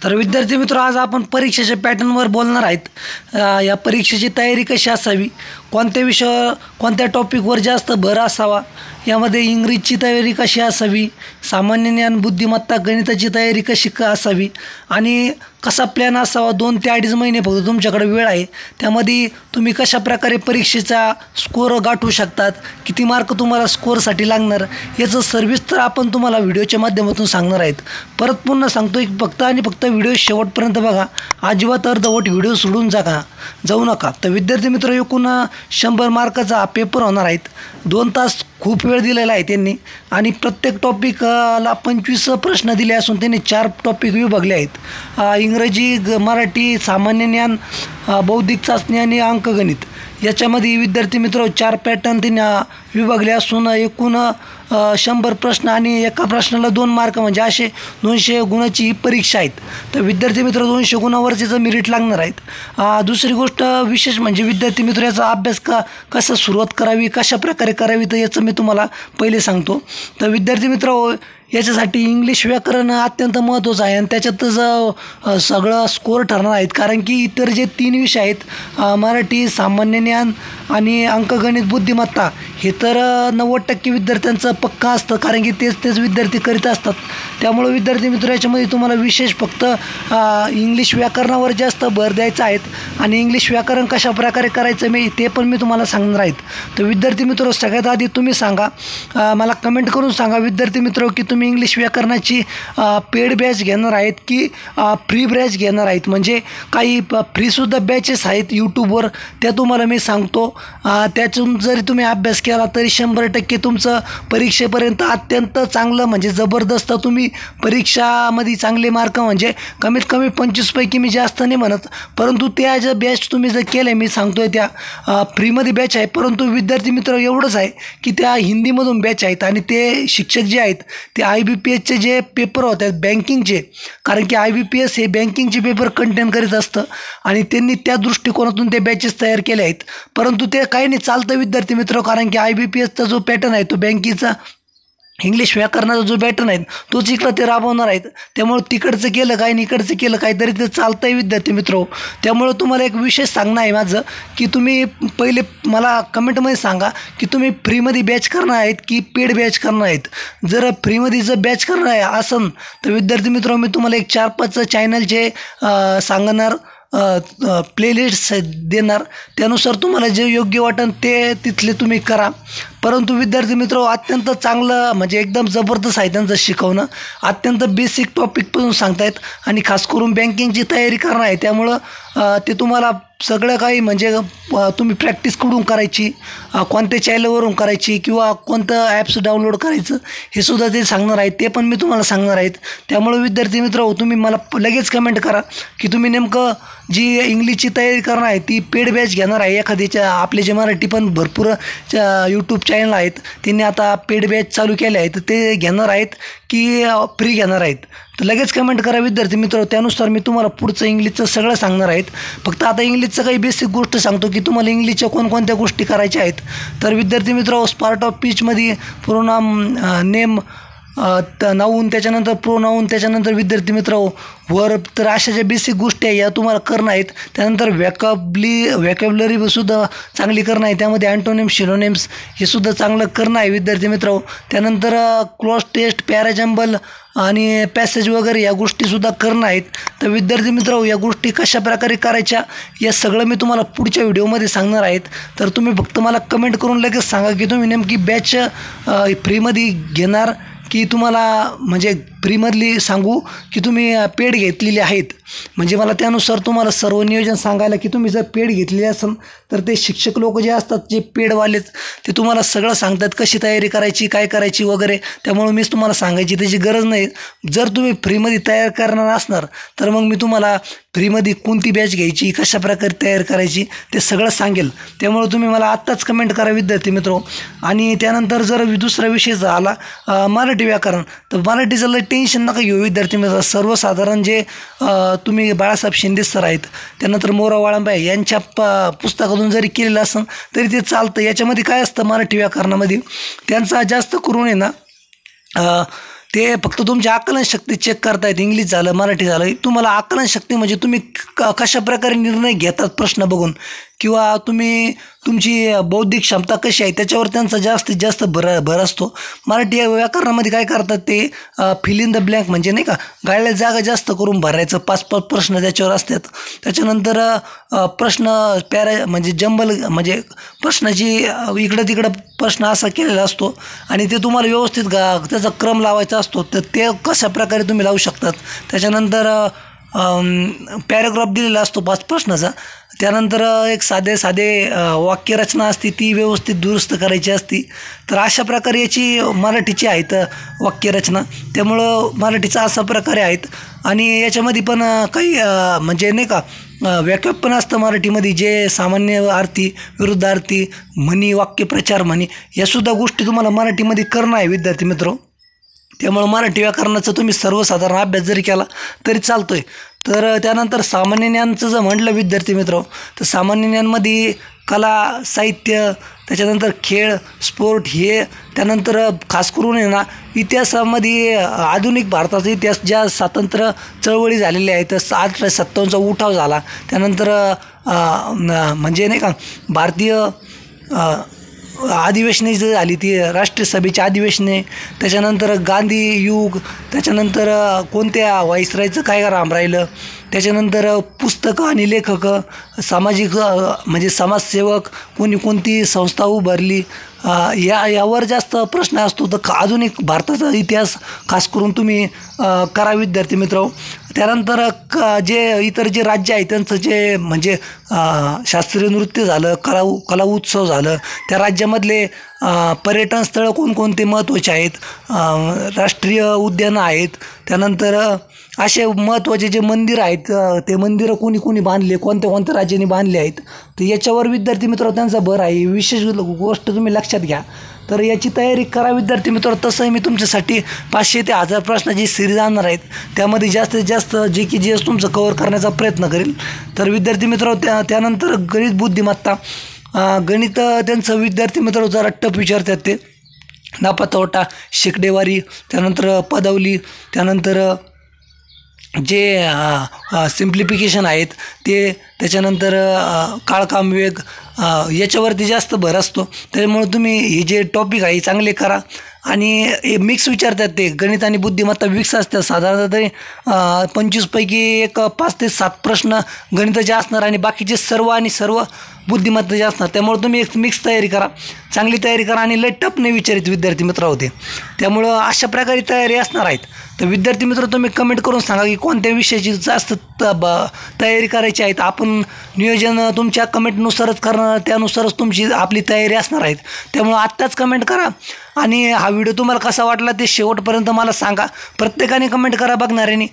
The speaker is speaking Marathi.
तर विद्यार्थी मित्र, आज आपण परीक्षेच्या पॅटर्नवर बोलणार आहेत। या परीक्षेची तयारी कशी असावी, कोणत्या विषयावर कोणत्या टॉपिकवर जास्त भर असावा, यामध्ये इंग्रजीची तयारी कशी असावी, सामान्य ज्ञान, बुद्धिमत्ता, गणिताची तयारी कशी असावी आणि कसा प्लॅन असावा। 2 ते 2.5 महिने फक्त तुमच्याकडे वेळ आहे, त्यामध्ये तुम्ही कशा प्रकारे परीक्षेचा स्कोअर गाठवू शकतात, किती मार्क तुम्हाला स्कोअरसाठी लागणार, याचं सविस्तर आपण तुम्हाला व्हिडिओच्या माध्यमातून सांगणार आहेत। परत पुन्हा सांगतो, फक्त आणि फक्त व्हिडिओ शेवटपर्यंत बघा, अजिबात अर्धवट व्हिडिओ सोडून जाऊ नका। तर विद्यार्थी मित्र, एकूण 100 मार्काचा पेपर होणार आहेत। 2 तास खूप वेळ दिलेला आहे त्यांनी आणि प्रत्येक टॉपिकला 25 प्रश्न दिले असून त्यांनी 4 टॉपिक विभागले आहेत। इंग्रजी, मराठी, सामान्य ज्ञान, बौद्धिक चाचणी आणि अंकगणित। याच्यामध्ये विद्यार्थी मित्र 4 पॅटर्न त्यांनी विभागले असून एकूण 100 प्रश्न आणि एका प्रश्नाला 2 मार्क, म्हणजे असे 200 गुणाची ही परीक्षा आहेत। तर विद्यार्थी मित्र, 200 गुणावरतीचं मेरिट लागणार आहेत। दुसरी गोष्ट विशेष म्हणजे विद्यार्थी मित्र, याचा अभ्यास कसा सुरुवात करावी, कशा प्रकारे करावी, तर याचं मी तुम्हाला पहिले सांगतो। तर विद्यार्थी मित्र, याच्यासाठी इंग्लिश व्याकरण अत्यंत महत्त्वाचं आहे आणि त्याच्यातच सगळं स्कोअर ठरणार आहेत। कारण की इतर जे 3 विषय आहेत, मराठी, सामान्य ज्ञान आणि अंकगणित, बुद्धिमत्ता, हे तर 90% विद्यार्थ्यांचं पक्का असतं, कारण की तेच विद्यार्थी करीत असतात। त्यामुळे विद्यार्थी मित्र, याच्यामध्ये तुम्हाला विशेष फक्त इंग्लिश व्याकरणावर जास्त भर द्यायचा आहे आणि इंग्लिश व्याकरण कशा प्रकारे करायचं ते पण मी तुम्हाला सांगणार आहेत। तर विद्यार्थी मित्र, सगळ्यात आधी तुम्ही सांगा, मला कमेंट करून सांगा विद्यार्थी मित्र, की तुम्ही इंग्लिश व्याकरणाची पेड बॅच घेणार आहेत की फ्री बॅच घेणार आहेत। म्हणजे काही फ्रीसुद्धा बॅचेस आहेत यूट्यूबवर, त्या तुम्हाला मी सांगतो। त्यातून जरी तुम्ही अभ्यास केला तरी 100% तुमचं परीक्षेपर्यंत अत्यंत चांगलं, म्हणजे जबरदस्त तुम्ही परीक्षामध्ये चांगले मार्क, म्हणजे कमीत कमी 25 पैकी मी जास्त नाही म्हणत, परंतु त्या ज्या बॅच तुम्ही जर केल्या, मी सांगतोय त्या फ्रीमध्ये बॅच आहे। परंतु विद्यार्थी मित्र, एवढंच आहे की त्या हिंदीमधून बॅच आहेत आणि ते शिक्षक जे आहेत ते IBPSचे जे पेपर होत आहेत बँकिंगचे, कारण की IBPS हे बँकिंगचे पेपर कंटेन करीत असतं आणि त्यांनी त्या दृष्टिकोनातून ते बॅचेस तयार केले आहेत। परंतु ते काही नाही चालतं विद्यार्थी मित्र, कारण की IBPSचा जो पॅटर्न आहे तो बँकिंगचा इंग्लिश व्याकरणाचा जो पॅटर्न आहे तोच इकडं ते राबवणार आहेत। त्यामुळे तिकडचं केलं काय आणि इकडचं केलं काय तरी ते चालतं आहे विद्यार्थी मित्र। त्यामुळे तुम्हाला एक विशेष सांगणं आहे माझं, की तुम्ही पहिले मला कमेंटमध्ये सांगा की तुम्ही फ्रीमध्ये बॅच करणार आहेत की पेड बॅच करणार आहेत। जर फ्रीमध्ये जर बॅच करणार आहे असेल तर विद्यार्थी मित्र, मी तुम्हाला एक 4-5 चॅनलचे सांगणार, प्लेलिस्ट देणार, त्यानुसार तुम्हाला जे योग्य वाटेल ते तिथले तुम्ही करा। परंतु विद्यार्थी मित्र, अत्यंत चांगलं, म्हणजे एकदम जबरदस्त आहे त्यांचं शिकवणं, अत्यंत बेसिक टॉपिकपासून सांगतायत आणि खास करून बँकिंगची तयारी करणार आहे। त्यामुळं ते तुम्हाला सगळं काही, म्हणजे तुम्ही प्रॅक्टिस कुठून करायची, कोणत्या चॅनलवरून करायची किंवा कोणतं ॲप्स डाउनलोड करायचं हे सुद्धा ते सांगणार आहेत, ते पण मी तुम्हाला सांगणार आहेत। त्यामुळे विद्यार्थी मित्र, तुम्ही मला लगेच कमेंट करा की तुम्ही नेमकं जी इंग्लिशची तयारी करणार आहे ती पेड बॅच घेणार आहे एखाद्याच्या। आपले जे मराठी पण भरपूर यूट्यूब चॅनल आहेत त्यांनी आता पेड बॅच चालू केले आहेत, ते घेणार आहेत की फ्री घेणार आहेत, तर लगेच कमेंट करा विद्यार्थी मित्र। त्यानुसार मी तुम्हाला पुढचं इंग्लिशचं सगळं सांगणार आहेत। फक्त आता इंग्लिशचं काही बेसिक गोष्ट सांगतो की तुम्हाला इंग्लिशच्या कोणकोणत्या गोष्टी करायच्या आहेत। तर विद्यार्थी मित्र, पार्ट ऑफ स्पीचमध्ये प्रोनाउन, नेम, नाऊन, त्याच्यानंतर प्रोनाऊन, त्याच्यानंतर विद्यार्थी मित्र वर्ब, तर अशा ज्या बेसिक गोष्टी आहे या तुम्हाला करणं आहेत। त्यानंतर व्हॅकॅब्युलरीसुद्धा चांगली करणं आहे, त्यामध्ये अँटोनिम्स, सिनोनिम्स हे सुद्धा चांगलं करणं आहे विद्यार्थी मित्र। त्यानंतर क्लॉज टेस्ट, पॅराजंबल आणि पॅसेज वगैरे या गोष्टीसुद्धा करणं आहेत। तर विद्यार्थी मित्र, या गोष्टी कशा प्रकारे करायच्या या सगळं मी तुम्हाला पुढच्या व्हिडिओमध्ये सांगणार आहेत। तर तुम्ही फक्त मला कमेंट करून लगेच सांगा की तुम्ही नेमकी बॅच फ्रीमध्ये घेणार की तुम्हाला, म्हणजे फ्रीमधली सांगू की तुम्ही पेड घेतलेली आहेत, म्हणजे मला त्यानुसार तुम्हाला सर्व नियोजन सांगायला की तुम्ही जर पेड घेतलेली असेल तर ते शिक्षक लोक जे असतात जे पेडवालेच ते तुम्हाला सगळं सांगतात कशी तयारी करायची, काय करायची वगैरे। त्यामुळे मीच तुम्हाला सांगायची त्याची गरज नाही। जर तुम्ही फ्रीमध्ये तयार करणार असणार तर मग मी तुम्हाला फ्रीमध्ये कोणती बॅच घ्यायची, कशा प्रकारे तयार करायची ते सगळं सांगेल। त्यामुळे तुम्ही मला आत्ताच कमेंट करा विद्यार्थी मित्र। आणि त्यानंतर जर दुसरा विषय झाला मराठी व्याकरण, तर मराठीचं लय टेन्शन नका घेऊ विद्यार्थी मित्र। सर्वसाधारण जे तुम्ही बाळासाहेब शिंदे सर आहेत, त्यानंतर मोरा वाळंबाई यांच्या पुस्तकातून जरी केलेलं असेल तरी ते चालतं। याच्यामध्ये काय असतं मराठी व्याकरणामध्ये, त्यांचा जास्त करून आहे ना ते फक्त तुमची आकलनशक्ती चेक करतायत. इंग्लिश झालं, मराठी झालं, तुम्हाला आकलनशक्ती म्हणजे तुम्ही कशा प्रकारे निर्णय घेतात प्रश्न बघून, किंवा तुम्ही तुमची बौद्धिक क्षमता कशी आहे त्याच्यावर त्यांचा जास्तीत जास्त भर असतो. मराठी व्याकरणामध्ये काय करतात ते फिल इन द ब्लँक म्हणजे नाही का, गाळल्या जागा जास्त करून भरायचं. 5-5 प्रश्न त्याच्यावर असतात. त्याच्यानंतर प्रश्न म्हणजे जंबल म्हणजे प्रश्नाची इकडं तिकडं प्रश्न असा केलेला असतो आणि ते तुम्हाला व्यवस्थित त्याचा क्रम लावायचा असतो. तर ते कशा प्रकारे तुम्ही लावू शकतात. त्याच्यानंतर पॅराग्राफ दिलेला असतो 5 प्रश्नाचा. त्यानंतर एक साधे वाक्यरचना असते, ती व्यवस्थित दुरुस्त करायची असती. तर अशा प्रकारे याची मराठीची आहेत वाक्यरचना. त्यामुळं मराठीचा असा प्रकारे आहेत. आणि याच्यामध्ये पण काही म्हणजे नाही का व्याकरण पण असतं मराठीमध्ये, जे सामान्य अर्थी, विरुद्धार्थी, म्हणी, वाक्यप्रचार म्हणी, यासुद्धा गोष्टी तुम्हाला मराठीमध्ये करणं आहे विद्यार्थी मित्र. त्यामुळं मराठी व्याकरणाचा तुम्ही सर्वसाधारण अभ्यास जरी केला तरी चालतो आहे. तर त्यानंतर सामान्य ज्ञानचं जर म्हटलं विद्यार्थी मित्र, तर सामान्य ज्ञानमध्ये कला, साहित्य, त्याच्यानंतर खेळ, स्पोर्ट, हे त्यानंतर खास करून आहे ना इतिहासामध्ये आधुनिक भारताचा इतिहास, ज्या स्वातंत्र्य चळवळी झालेल्या आहेत, 1857चा उठाव झाला, त्यानंतर म्हणजे नाही का भारतीय अधिवेशने जी झाली ती राष्ट्रीय सभेची अधिवेशने, त्याच्यानंतर गांधी युग, त्याच्यानंतर कोणत्या व्हाईसरायचं काय काम राहिलं, त्याच्यानंतर पुस्तकं आणि लेखक, सामाजिक म्हणजे समाजसेवक, कोणती संस्था उभारली, यावर जास्त प्रश्न असतो. तर आधुनिक भारताचा इतिहास खास करून तुम्ही करा विद्यार्थी मित्र. त्यानंतर इतर जे राज्य आहे त्यांचं जे म्हणजे शास्त्रीय नृत्य झालं, कला उत्सव झालं, त्या राज्यामधले पर्यटन स्थळं कोणकोणते महत्त्वाचे आहेत, राष्ट्रीय उद्यानं आहेत, त्यानंतर असे महत्त्वाचे जे मंदिर आहेत, ते मंदिरं कोणी बांधले, कोणत्या राज्यांनी बांधले आहेत, तर याच्यावर विद्यार्थी मित्र त्यांचा भर आहे. विशेष गोष्ट तुम्ही लक्षात घ्या. तर याची तयारी करा विद्यार्थी मित्र. तसंही मी तुमच्यासाठी 500 ते 1000 प्रश्नाची सिरीज आणणार आहेत. त्यामध्ये जास्तीत जास्त GK तुमचं कव्हर करण्याचा प्रयत्न करेल. तर विद्यार्थी मित्र, त्यानंतर गणित बुद्धिमत्ता, गणित त्यांचं विद्यार्थी मित्र जरा टफ विचारतात. ते नफा तोटा, शेकडेवारी, त्यानंतर पदावली, त्यानंतर जे सिम्प्लिफिकेशन आहेत ते, त्याच्यानंतर काळकाम वेग, याच्यावरती जास्त भर असतो. त्यामुळे तुम्ही हे जे टॉपिक आहे चांगले करा. आणि मिक्स विचारतात ते गणित आणि बुद्धिमत्ता मिक्स असतात. साधारणतः तरी 25 पैकी एक 5 ते 7 प्रश्न गणिताचे असणार आणि बाकीचे सर्व बुद्धिमत्ताचे असणार. त्यामुळे तुम्ही एक मिक्स तयारी करा, चांगली तयारी करा आणि लय टफ नाही विचारित विद्यार्थी मित्र होते. त्यामुळं अशा प्रकारे तयारी असणार आहेत. तर विद्यार्थी मित्र, तुम्ही कमेंट करून सांगा की कोणत्या विषयाची जास्त तयारी करायची आहेत. आपण नियोजन तुमच्या कमेंटनुसारच करणार, त्यानुसारच तुमची आपली तयारी असणार आहेत. त्यामुळं आत्ताच कमेंट करा. आणि हा व्हिडिओ तुम्हाला कसा वाटला ते शेवटपर्यंत मला सांगा. प्रत्येकाने कमेंट करा बघणाऱ्याने.